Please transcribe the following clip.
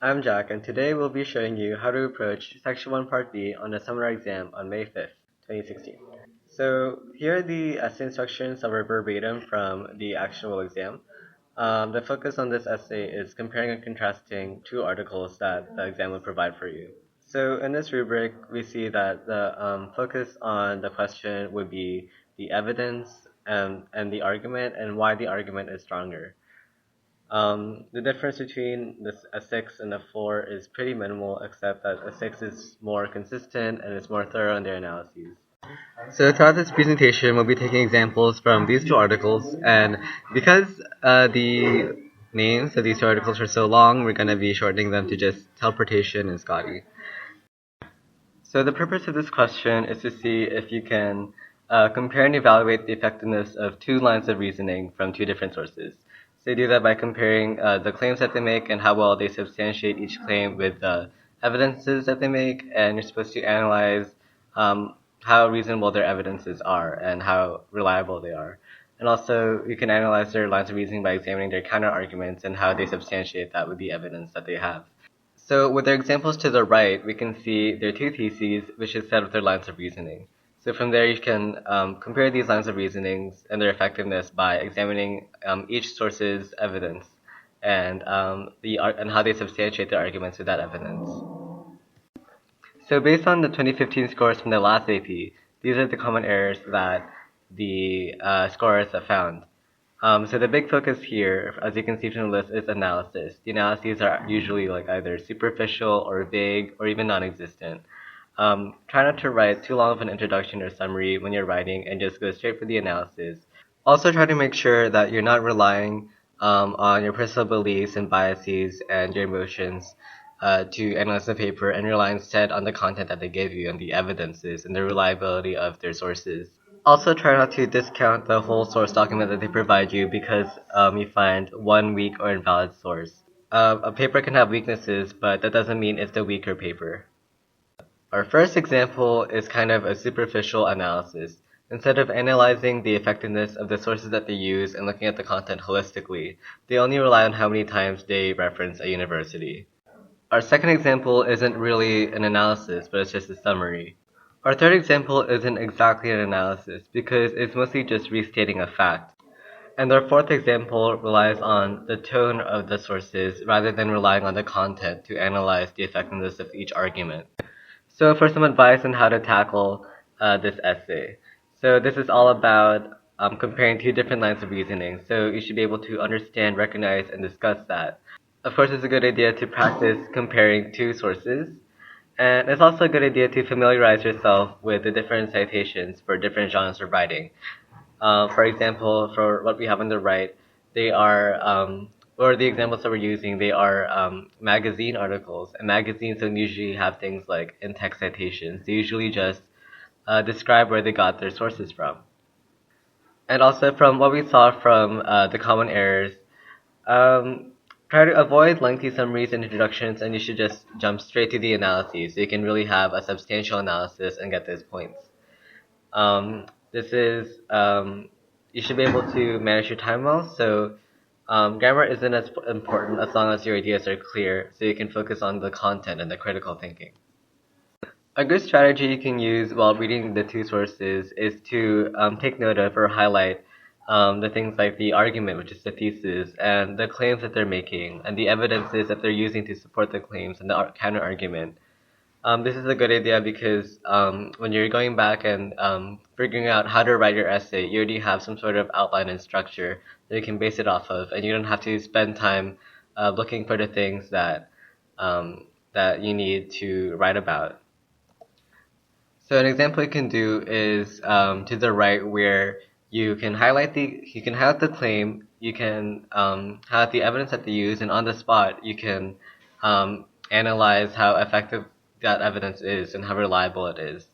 I'm Jack, and today we'll be showing you how to approach Section 1 Part B on the seminar exam on May 5th, 2016. So here are the essay instructions of our verbatim from the actual exam. The focus on this essay is comparing and contrasting two articles that the exam will provide for you. So in this rubric, we see that the focus on the question would be the evidence and the argument and why the argument is stronger. The difference between a 6 and a 4 is pretty minimal, except that a 6 is more consistent and is more thorough in their analyses. So throughout this presentation, we'll be taking examples from these two articles, and because the names of these two articles are so long, we're going to be shortening them to just teleportation and Scotty. So the purpose of this question is to see if you can compare and evaluate the effectiveness of two lines of reasoning from two different sources. So you do that by comparing the claims that they make and how well they substantiate each claim with the evidences that they make, and you're supposed to analyze how reasonable their evidences are and how reliable they are. And also, you can analyze their lines of reasoning by examining their counter-arguments and how they substantiate that with the evidence that they have. So with their examples to the right, we can see their two theses, which is set with their lines of reasoning. So from there, you can compare these lines of reasonings and their effectiveness by examining each source's evidence and how they substantiate their arguments with that evidence. So based on the 2015 scores from the last AP, these are the common errors that the scorers have found. So the big focus here, as you can see from the list, is analysis. The analyses are usually like either superficial or vague or even non-existent. Try not to write too long of an introduction or summary when you're writing and just go straight for the analysis. Also try to make sure that you're not relying on your personal beliefs and biases and your emotions to analyze the paper, and rely instead on the content that they give you and the evidences and the reliability of their sources. Also try not to discount the whole source document that they provide you because you find one weak or invalid source. A paper can have weaknesses, but that doesn't mean it's the weaker paper. Our first example is kind of a superficial analysis. Instead of analyzing the effectiveness of the sources that they use and looking at the content holistically, they only rely on how many times they reference a university. Our second example isn't really an analysis, but it's just a summary. Our third example isn't exactly an analysis because it's mostly just restating a fact. And our fourth example relies on the tone of the sources rather than relying on the content to analyze the effectiveness of each argument. So for some advice on how to tackle this essay. So this is all about comparing two different lines of reasoning. So you should be able to understand, recognize, and discuss that. Of course, it's a good idea to practice comparing two sources. And it's also a good idea to familiarize yourself with the different citations for different genres of writing. For example, for what we have on the right, they are, or the examples that we're using, they are magazine articles. And magazines don't usually have things like in-text citations. They usually just describe where they got their sources from. And also from what we saw from the common errors, try to avoid lengthy summaries and introductions, and you should just jump straight to the analyses so you can really have a substantial analysis and get those points. You should be able to manage your time well, so grammar isn't as important as long as your ideas are clear, so you can focus on the content and the critical thinking. A good strategy you can use while reading the two sources is to take note of or highlight the things like the argument, which is the thesis, and the claims that they're making, and the evidences that they're using to support the claims and the counter-argument. This is a good idea because when you're going back and figuring out how to write your essay, you already have some sort of outline and structure that you can base it off of, and you don't have to spend time looking for the things that you need to write about. So an example you can do is to the right, where you can highlight the claim, you can highlight the evidence that they use, and on the spot you can analyze how effective that evidence is and how reliable it is.